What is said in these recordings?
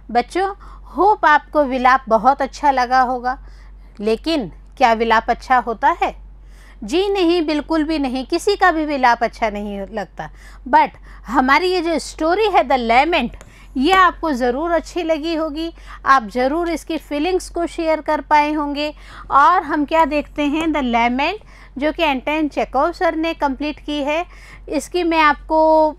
बच्चों, होप आपको विलाप बहुत अच्छा लगा होगा, लेकिन क्या विलाप अच्छा होता है? जी नहीं, बिल्कुल भी नहीं, किसी का भी विलाप अच्छा नहीं लगता। बट हमारी ये जो स्टोरी है द लैमेंट, ये आपको ज़रूर अच्छी लगी होगी, आप ज़रूर इसकी फीलिंग्स को शेयर कर पाए होंगे। और हम क्या देखते हैं, द लैमेंट, जो कि एंटोन चेखोव सर ने कंप्लीट की है। इसकी मैं आपको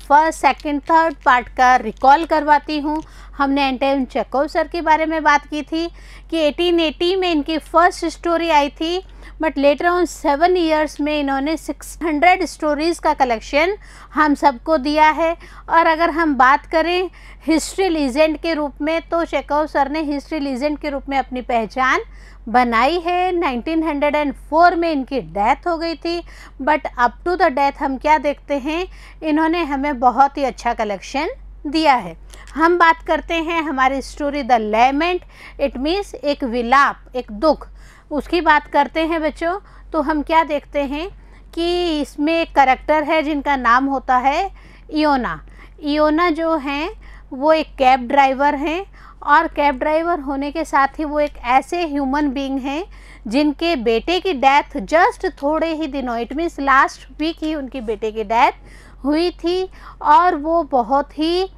फर्स्ट, सेकंड, थर्ड पार्ट का रिकॉल करवाती हूँ। हमने एंटोन चेखोव सर के बारे में बात की थी कि 1880 में इनकी फर्स्ट स्टोरी आई थी, बट लेटर ऑन 7 इयर्स में इन्होंने 600 स्टोरीज़ का कलेक्शन हम सबको दिया है। और अगर हम बात करें हिस्ट्री लीजेंड के रूप में, तो चेखोव सर ने हिस्ट्री लीजेंड के रूप में अपनी पहचान बनाई है। 1904 में इनकी डेथ हो गई थी, but up to the death हम क्या देखते हैं, इन्होंने हमें बहुत ही अच्छा कलेक्शन दिया है। हम बात करते हैं हमारी story the lament, it means एक विलाप, एक दुख, उसकी बात करते हैं बच्चों। तो हम क्या देखते हैं कि इसमें एक करैक्टर है जिनका नाम होता है इयोना। इयोना जो हैं वो एक कैब ड्राइवर हैं, और कैब ड्राइवर होने के साथ ही वो एक ऐसे ह्यूमन बीइंग हैं जिनके बेटे की डेथ जस्ट थोड़े ही दिनों, इट मीन्स लास्ट वीक ही उनकी बेटे की डेथ हुई थी। और वो बहुत ही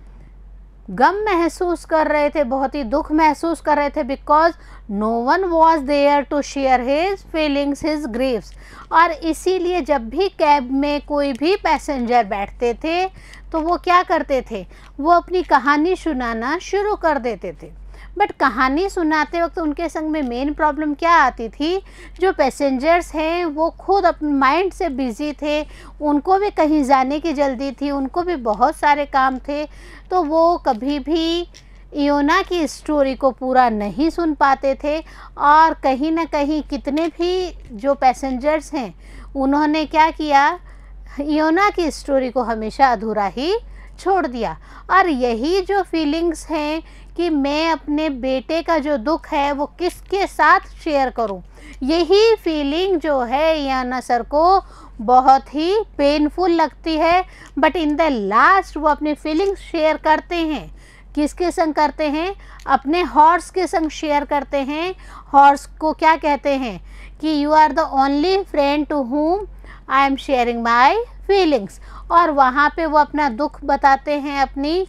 गम महसूस कर रहे थे, बहुत ही दुख महसूस कर रहे थे, because no one was there to share his feelings, his grieves. और इसीलिए जब भी कैब में कोई भी पैसेंजर बैठते थे तो वो क्या करते थे, वो अपनी कहानी सुनाना शुरू कर देते थे। बट कहानी सुनाते वक्त उनके संग में मेन प्रॉब्लम क्या आती थी, जो पैसेंजर्स हैं वो खुद अपने माइंड से बिज़ी थे, उनको भी कहीं जाने की जल्दी थी, उनको भी बहुत सारे काम थे, तो वो कभी भी इयोना की स्टोरी को पूरा नहीं सुन पाते थे। और कहीं ना कहीं कितने भी जो पैसेंजर्स हैं उन्होंने क्या किया, इयोना की स्टोरी को हमेशा अधूरा ही छोड़ दिया। और यही जो फीलिंग्स हैं कि मैं अपने बेटे का जो दुख है वो किसके साथ शेयर करूं, यही फीलिंग जो है इयोना सर को बहुत ही पेनफुल लगती है। बट इन द लास्ट वो अपनी फीलिंग्स शेयर करते हैं, किसके संग करते हैं, अपने हॉर्स के संग शेयर करते हैं। हॉर्स को क्या कहते हैं कि you are the only friend to whom I am sharing my feelings. और वहाँ पे वो अपना दुख बताते हैं, अपनी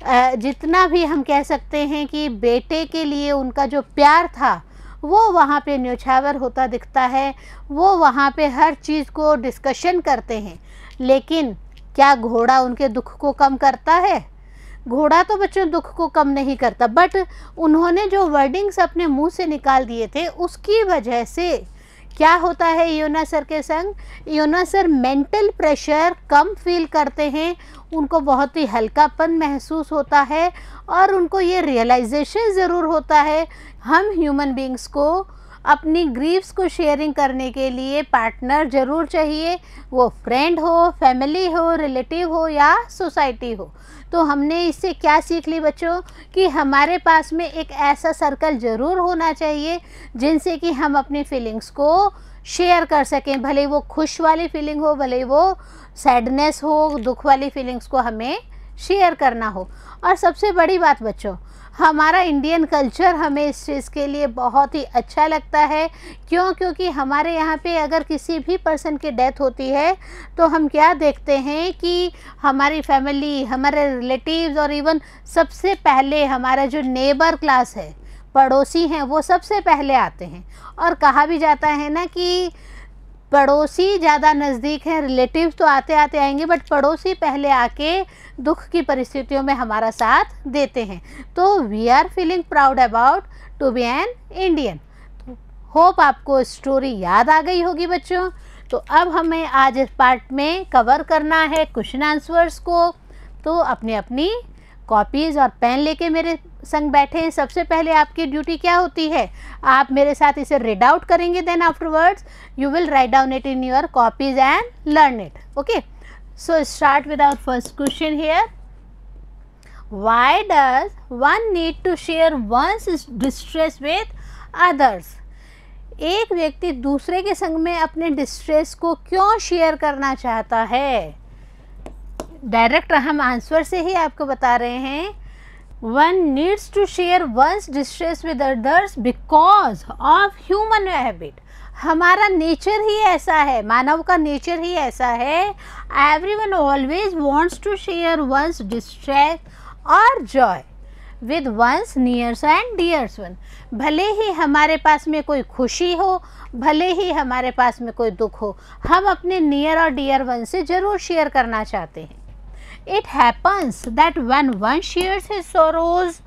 जितना भी हम कह सकते हैं कि बेटे के लिए उनका जो प्यार था वो वहाँ पे न्योछावर होता दिखता है। वो वहाँ पे हर चीज़ को डिस्कशन करते हैं, लेकिन क्या घोड़ा उनके दुख को कम करता है? घोड़ा तो बच्चों दुख को कम नहीं करता, बट उन्होंने जो वर्डिंग्स अपने मुंह से निकाल दिए थे उसकी वजह से क्या होता है इयोना सर के संग, इयोना सर मेंटल प्रेशर कम फील करते हैं, उनको बहुत ही हल्कापन महसूस होता है। और उनको ये रियलाइजेशन ज़रूर होता है, हम ह्यूमन बीइंग्स को अपनी ग्रीव्स को शेयरिंग करने के लिए पार्टनर ज़रूर चाहिए, वो फ्रेंड हो, फैमिली हो, रिलेटिव हो या सोसाइटी हो। तो हमने इससे क्या सीख ली बच्चों, कि हमारे पास में एक ऐसा सर्कल ज़रूर होना चाहिए जिनसे कि हम अपनी फीलिंग्स को शेयर कर सकें, भले वो खुश वाली फीलिंग हो, भले वो सैडनेस हो, दुख वाली फीलिंग्स को हमें शेयर करना हो। और सबसे बड़ी बात बच्चों, हमारा इंडियन कल्चर हमें इस चीज़ के लिए बहुत ही अच्छा लगता है। क्यों? क्योंकि हमारे यहाँ पे अगर किसी भी पर्सन की डेथ होती है तो हम क्या देखते हैं कि हमारी फैमिली, हमारे रिलेटिव्स और इवन सबसे पहले हमारा जो नेबर क्लास है, पड़ोसी हैं, वो सबसे पहले आते हैं। और कहा भी जाता है ना कि पड़ोसी ज़्यादा नज़दीक हैं, रिलेटिव्स तो आते आते आएंगे, बट पड़ोसी पहले आके दुख की परिस्थितियों में हमारा साथ देते हैं। तो we are feeling proud about to be an Indian. Hope आपको स्टोरी याद आ गई होगी बच्चों। तो अब हमें आज इस पार्ट में कवर करना है क्वेश्चन आंसर्स को। तो अपनी अपनी कॉपीज़ और पेन लेके मेरे संग बैठे हैं। सबसे पहले आपकी ड्यूटी क्या होती है, आप मेरे साथ इसे रीड आउट करेंगे, then afterwards you will write down it in your copies and learn it. Okay, so start with our first question here. Why does one need to share one's distress with others? एक व्यक्ति दूसरे के संग में अपने distress को क्यों share करना चाहता है? डायरेक्ट हम आंसर से ही आपको बता रहे हैं One needs to share one's distress with others because of human habit. हमारा नेचर ही ऐसा है, मानव का नेचर ही ऐसा है. Everyone always wants to share one's distress or joy with one's nears and dears one. भले ही हमारे पास में कोई खुशी हो, भले ही हमारे पास में कोई दुख हो, हम अपने नियर और डियर वन से ज़रूर शेयर करना चाहते हैं. It happens that when one shares his sorrows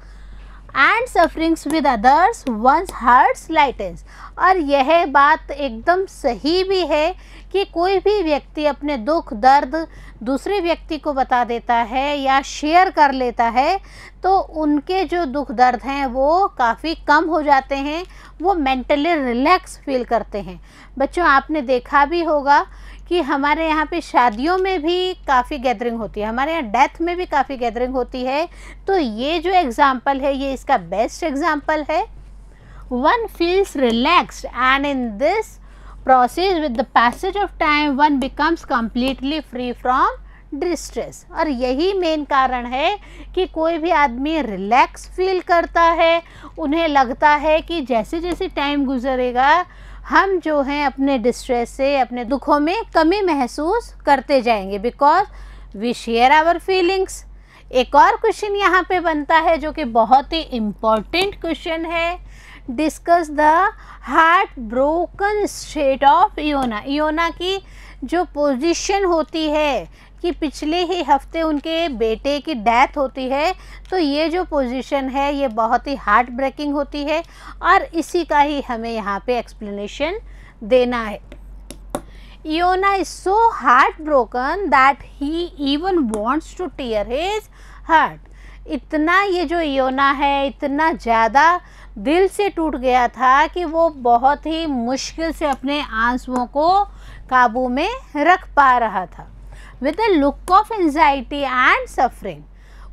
and sufferings with others, one's heart lightens. और यह बात एकदम सही भी है कि कोई भी व्यक्ति अपने दुख दर्द दूसरे व्यक्ति को बता देता है या शेयर कर लेता है तो उनके जो दुख दर्द हैं वो काफ़ी कम हो जाते हैं, वो मेंटली रिलैक्स फील करते हैं. बच्चों, आपने देखा भी होगा कि हमारे यहाँ पे शादियों में भी काफ़ी गैदरिंग होती है, हमारे यहाँ डेथ में भी काफ़ी गैदरिंग होती है. तो ये जो एग्ज़ाम्पल है ये इसका बेस्ट एग्ज़ाम्पल है. One feels relaxed and in this process with the passage of time one becomes completely free from distress. और यही मेन कारण है कि कोई भी आदमी रिलैक्स फील करता है, उन्हें लगता है कि जैसे जैसे टाइम गुजरेगा हम जो हैं अपने डिस्ट्रेस से, अपने दुखों में कमी महसूस करते जाएंगे, because we share our feelings. एक और क्वेश्चन यहाँ पे बनता है जो कि बहुत ही इम्पॉर्टेंट क्वेश्चन है. Discuss the heartbroken state of Iona. Iona की जो पोजीशन होती है कि पिछले ही हफ्ते उनके बेटे की डेथ होती है, तो ये जो पोजीशन है ये बहुत ही हार्ट ब्रेकिंग होती है और इसी का ही हमें यहाँ पे एक्सप्लेनेशन देना है. Iona is so heartbroken that he even wants to tear his heart. इतना ये जो इयोना है इतना ज़्यादा दिल से टूट गया था कि वो बहुत ही मुश्किल से अपने आंसुओं को काबू में रख पा रहा था. With a look of anxiety and suffering.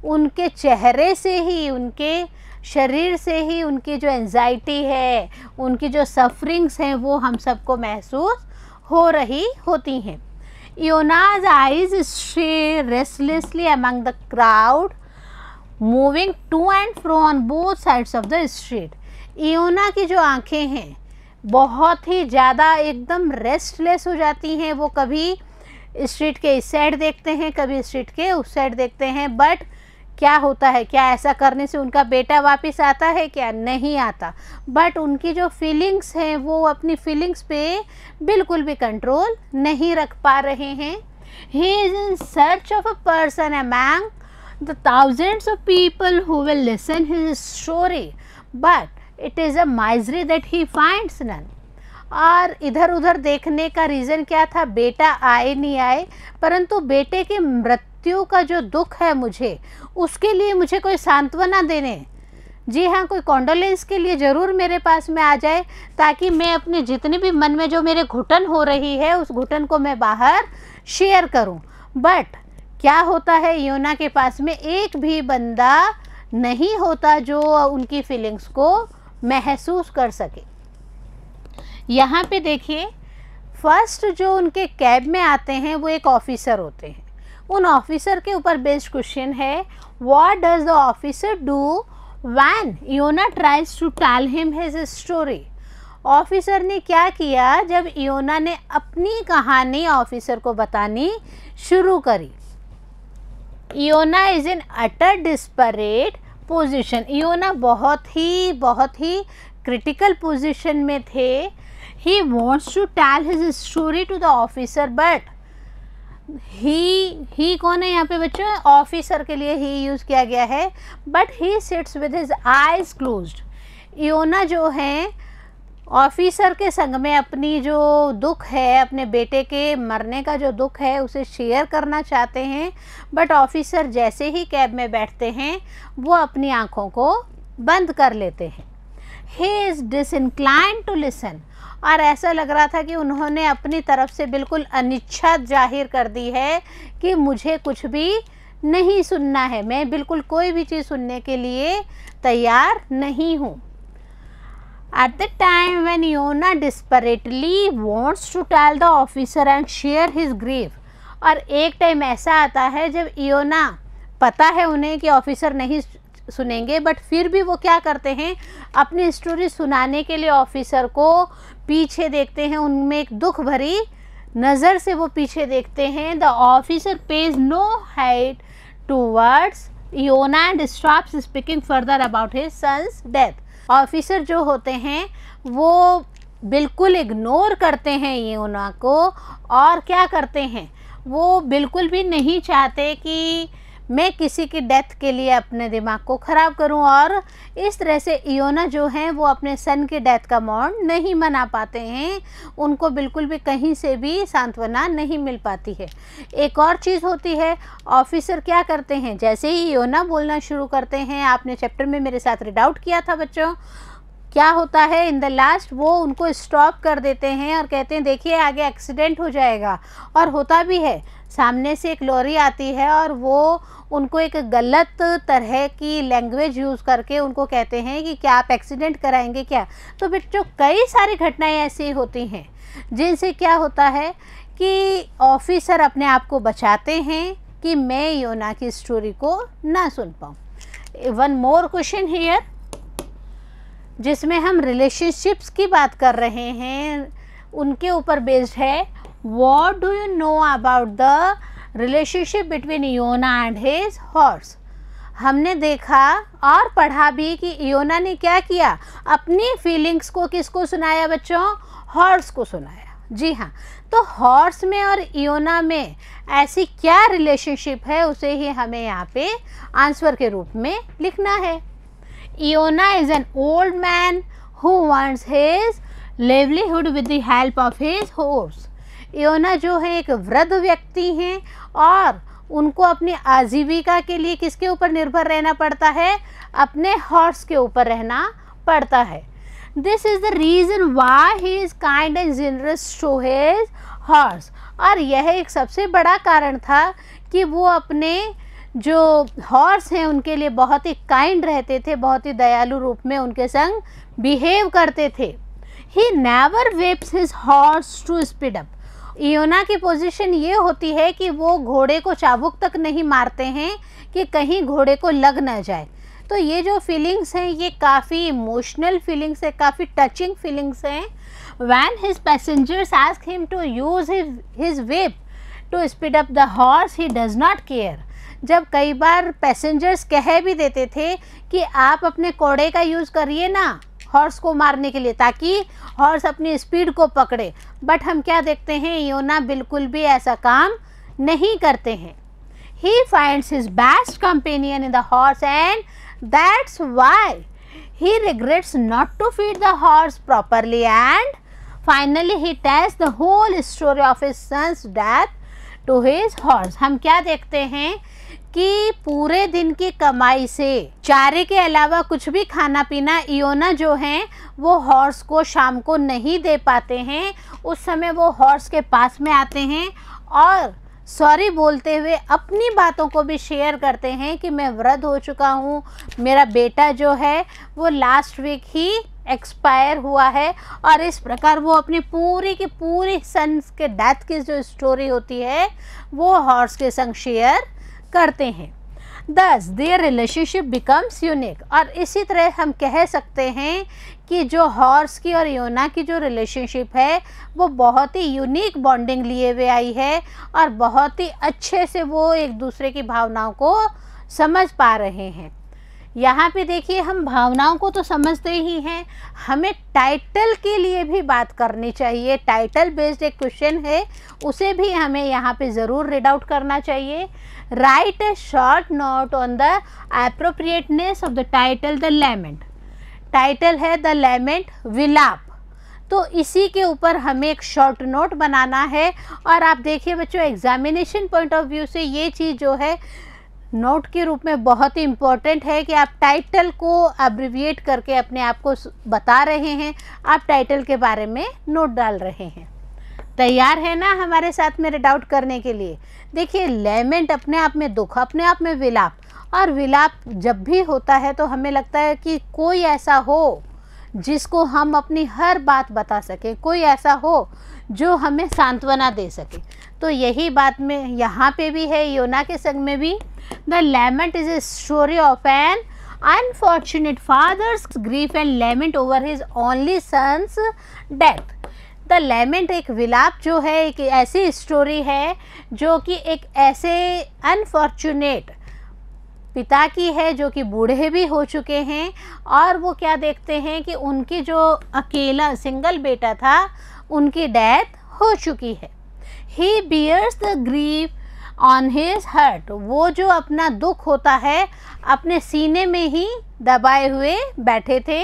उनके चेहरे से ही, उनके शरीर से ही उनकी जो एंजाइटी है, उनकी जो सफरिंग्स हैं वो हम सबको महसूस हो रही होती हैं. इयोना's eyes stray restlessly among the crowd moving to and fro on both sides of the street. इयोना की जो आंखें हैं बहुत ही ज़्यादा एकदम रेस्टलेस हो जाती हैं. वो कभी स्ट्रीट के इस साइड देखते हैं, कभी स्ट्रीट के उस साइड देखते हैं. बट क्या होता है, क्या ऐसा करने से उनका बेटा वापस आता है? क्या नहीं आता. बट उनकी जो फीलिंग्स हैं वो अपनी फीलिंग्स पे बिल्कुल भी कंट्रोल नहीं रख पा रहे हैं. He is in search of a person among the thousands of people who will listen his story, but it is a misery that he finds none. और इधर उधर देखने का रीज़न क्या था? बेटा आए नहीं आए, परंतु बेटे की मृत्यु का जो दुख है मुझे, उसके लिए मुझे कोई सांत्वना देने, जी हाँ, कोई कॉन्डोलेंस के लिए ज़रूर मेरे पास में आ जाए, ताकि मैं अपने जितने भी मन में जो मेरे घुटन हो रही है उस घुटन को मैं बाहर शेयर करूं. बट क्या होता है, इयोना के पास में एक भी बंदा नहीं होता जो उनकी फीलिंग्स को महसूस कर सके. यहाँ पे देखिए, फर्स्ट जो उनके कैब में आते हैं वो एक ऑफिसर होते हैं. उन ऑफिसर के ऊपर बेस्ड क्वेश्चन है, what does the officer do when Iona tries to tell him his story. Officer ने क्या किया जब इयोना ने अपनी कहानी ऑफिसर को बतानी शुरू करी. Iona is in utter desperate position. Iona बहुत ही क्रिटिकल पोजीशन में थे. He wants to tell his story to the officer, but he कौन है यहाँ पे बच्चों? ऑफिसर के लिए ही यूज़ किया गया है. But he sits with his eyes closed. इयोना जो हैं ऑफिसर के संग में अपनी जो दुख है, अपने बेटे के मरने का जो दुख है उसे शेयर करना चाहते हैं. बट ऑफिसर जैसे ही कैब में बैठते हैं वो अपनी आँखों को बंद कर लेते हैं. He is disinclined to listen. और ऐसा लग रहा था कि उन्होंने अपनी तरफ से बिल्कुल अनिच्छा जाहिर कर दी है कि मुझे कुछ भी नहीं सुनना है, मैं बिल्कुल कोई भी चीज़ सुनने के लिए तैयार नहीं हूँ. At the time when Iona desperately wants to tell the officer and share his grief. और एक टाइम ऐसा आता है जब इयोना, पता है उन्हें कि ऑफिसर नहीं सुनेंगे, बट फिर भी वो क्या करते हैं, अपनी स्टोरी सुनाने के लिए ऑफिसर को पीछे देखते हैं, उनमें एक दुख भरी नज़र से वो पीछे देखते हैं। The officer pays no heed towards Iona and stops speaking further about his son's death. Officer जो होते हैं वो बिल्कुल इग्नोर करते हैं इयोना को, और क्या करते हैं, वो बिल्कुल भी नहीं चाहते कि मैं किसी की डेथ के लिए अपने दिमाग को ख़राब करूं, और इस तरह से इयोना जो हैं वो अपने सन की डेथ का मौन नहीं मना पाते हैं, उनको बिल्कुल भी कहीं से भी सांत्वना नहीं मिल पाती है। एक और चीज़ होती है, ऑफिसर क्या करते हैं, जैसे ही इयोना बोलना शुरू करते हैं, आपने चैप्टर में मेरे साथ रीड आउट किया था बच्चों, क्या होता है इन द लास्ट, वो उनको स्टॉप कर देते हैं और कहते हैं देखिए आगे एक्सीडेंट हो जाएगा, और होता भी है। सामने से एक लॉरी आती है और वो उनको एक गलत तरह की लैंग्वेज यूज़ करके उनको कहते हैं कि क्या आप एक्सीडेंट कराएंगे क्या। तो बच्चों कई सारी घटनाएं ऐसी होती हैं जिनसे क्या होता है कि ऑफिसर अपने आप को बचाते हैं कि मैं इयोना की स्टोरी को ना सुन पाऊँ। वन मोर क्वेश्चन हियर, जिसमें हम रिलेशनशिप्स की बात कर रहे हैं, उनके ऊपर बेस्ड है। What do you know about the relationship between Iona and his horse. हमने देखा और पढ़ा भी कि इयोना ने क्या किया, अपनी फीलिंग्स को किसको सुनाया बच्चों, हॉर्स को सुनाया। जी हाँ, तो हॉर्स में और इयोना में ऐसी क्या रिलेशनशिप है, उसे ही हमें यहाँ पे आंसर के रूप में लिखना है। Iona is an old man who wants his livelihood with the help of his horse. Iona जो है एक वृद्ध व्यक्ति हैं और उनको अपनी आजीविका के लिए किसके ऊपर निर्भर रहना पड़ता है, अपने हॉर्स के ऊपर रहना पड़ता है। This is the reason why he is kind and generous to his horse. और यह एक सबसे बड़ा कारण था कि वो अपने जो हॉर्स हैं उनके लिए बहुत ही काइंड रहते थे, बहुत ही दयालु रूप में उनके संग बिहेव करते थे। He never whips his horse to speed up. Iona की पोजीशन ये होती है कि वो घोड़े को चाबुक तक नहीं मारते हैं कि कहीं घोड़े को लग ना जाए। तो ये जो फीलिंग्स हैं ये काफ़ी इमोशनल फीलिंग्स है, काफ़ी टचिंग फीलिंग्स हैं। When his passengers ask him to use his whip to speed up the horse he does not care. जब कई बार पैसेंजर्स कह भी देते थे कि आप अपने कोड़े का यूज़ करिए ना हॉर्स को मारने के लिए ताकि हॉर्स अपनी स्पीड को पकड़े, बट हम क्या देखते हैं, इयोना बिल्कुल भी ऐसा काम नहीं करते हैं। He finds his best companion in the horse and that's why he regrets not to feed the horse properly, and finally he tells the whole story of his son's death to his horse. हम क्या देखते हैं कि पूरे दिन की कमाई से चारे के अलावा कुछ भी खाना पीना इयोना जो हैं वो हॉर्स को शाम को नहीं दे पाते हैं। उस समय वो हॉर्स के पास में आते हैं और सॉरी बोलते हुए अपनी बातों को भी शेयर करते हैं कि मैं वृद्ध हो चुका हूँ, मेरा बेटा जो है वो लास्ट वीक ही एक्सपायर हुआ है, और इस प्रकार वो अपनी पूरी की पूरी सन्स के डेथ की जो स्टोरी होती है वो हॉर्स के संग शेयर करते हैं। Thus their relationship becomes unique। और इसी तरह हम कह सकते हैं कि जो हॉर्स की और इयोना की जो रिलेशनशिप है वो बहुत ही यूनिक बॉन्डिंग लिए हुए आई है और बहुत ही अच्छे से वो एक दूसरे की भावनाओं को समझ पा रहे हैं। यहाँ पे देखिए हम भावनाओं को तो समझते ही हैं, हमें टाइटल के लिए भी बात करनी चाहिए। टाइटल बेस्ड एक क्वेश्चन है, उसे भी हमें यहाँ पे ज़रूर रीड आउट करना चाहिए। Right A short note on the appropriateness of the title the lament. Title है द लैमेंट, विलाप, तो इसी के ऊपर हमें एक शॉर्ट नोट बनाना है। और आप देखिए बच्चों एग्जामिनेशन पॉइंट ऑफ व्यू से ये चीज़ जो है नोट के रूप में बहुत ही इम्पोर्टेंट है कि आप टाइटल को एब्रिविएट करके अपने आप को बता रहे हैं, आप टाइटल के बारे में नोट डाल रहे हैं। तैयार है ना हमारे साथ मेरे डाउट करने के लिए? देखिए लैमेंट अपने आप में दुख, अपने आप में विलाप, और विलाप जब भी होता है तो हमें लगता है कि कोई ऐसा हो जिसको हम अपनी हर बात बता सकें, कोई ऐसा हो जो हमें सांत्वना दे सके। तो यही बात में यहाँ पे भी है, इयोना के संग में भी। The lament is a story of an unfortunate father's grief and lament over his only son's death. The lament एक विलाप जो है एक ऐसी स्टोरी है जो कि एक ऐसे अनफॉर्चुनेट पिता की है जो कि बूढ़े भी हो चुके हैं, और वो क्या देखते हैं कि उनकी जो अकेला सिंगल बेटा था उनकी डेथ हो चुकी है। He bears the grief on his heart, वो जो अपना दुख होता है अपने सीने में ही दबाए हुए बैठे थे।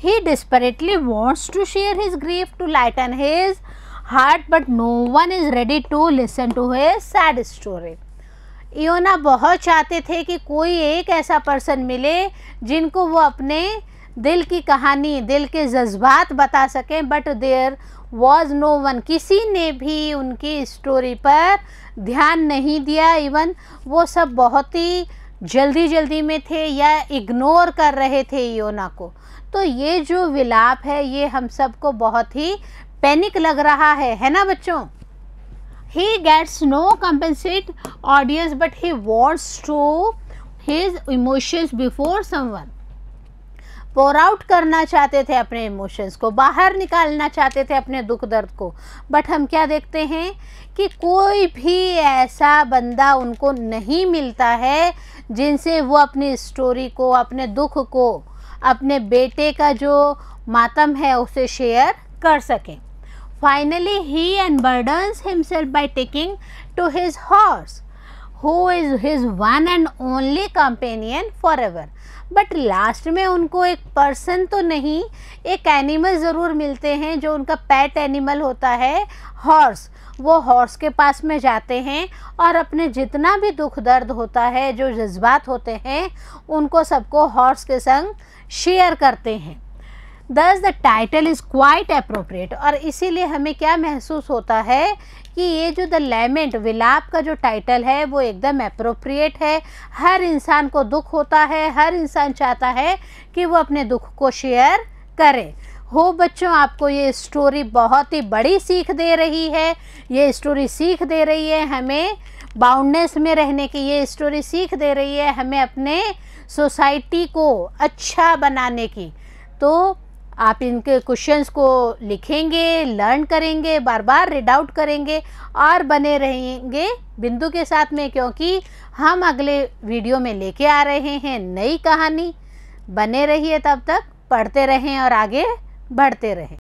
He desperately wants to share his grief to lighten his heart, but no one is ready to listen to his sad story. इयोना बहुत चाहते थे कि कोई एक ऐसा पर्सन मिले जिनको वो अपने दिल की कहानी, दिल के जज्बात बता सकें, but there was no one, किसी ने भी उनकी स्टोरी पर ध्यान नहीं दिया। इवन वो सब बहुत ही जल्दी में थे या इग्नोर कर रहे थे इयोना को। तो ये जो विलाप है ये हम सबको बहुत ही पैनिक लग रहा है ना बच्चों। He gets no compensate audience but he wants to his emotions before someone. pour out करना चाहते थे अपने इमोशंस को, बाहर निकालना चाहते थे अपने दुख दर्द को, बट हम क्या देखते हैं कि कोई भी ऐसा बंदा उनको नहीं मिलता है जिनसे वो अपनी स्टोरी को, अपने दुख को, अपने बेटे का जो मातम है उसे शेयर कर सकें। Finally he unburdens himself by taking to his horse who is his one and only companion for ever. But last में उनको एक पर्सन तो नहीं, एक एनिमल ज़रूर मिलते हैं जो उनका पेट एनिमल होता है, हॉर्स। वो हॉर्स के पास में जाते हैं और अपने जितना भी दुख दर्द होता है, जो जज्बात होते हैं, उनको सबको हॉर्स के संग शेयर करते हैं। दस the title is quite appropriate. और इसीलिए हमें क्या महसूस होता है कि ये जो द लेमेंट विलाप का जो टाइटल है वो एकदम अप्रोप्रिएट है। हर इंसान को दुख होता है, हर इंसान चाहता है कि वो अपने दुख को शेयर करे। हो बच्चों, आपको ये स्टोरी बहुत ही बड़ी सीख दे रही है। ये स्टोरी सीख दे रही है हमें बाउंडनेस में रहने की, ये स्टोरी सीख दे रही है हमें अपने सोसाइटी को अच्छा बनाने की। तो आप इनके क्वेश्चंस को लिखेंगे, लर्न करेंगे, बार बार रीड आउट करेंगे और बने रहेंगे बिंदु के साथ में, क्योंकि हम अगले वीडियो में लेके आ रहे हैं नई कहानी। बने रहिए, तब तक पढ़ते रहें और आगे बढ़ते रहें।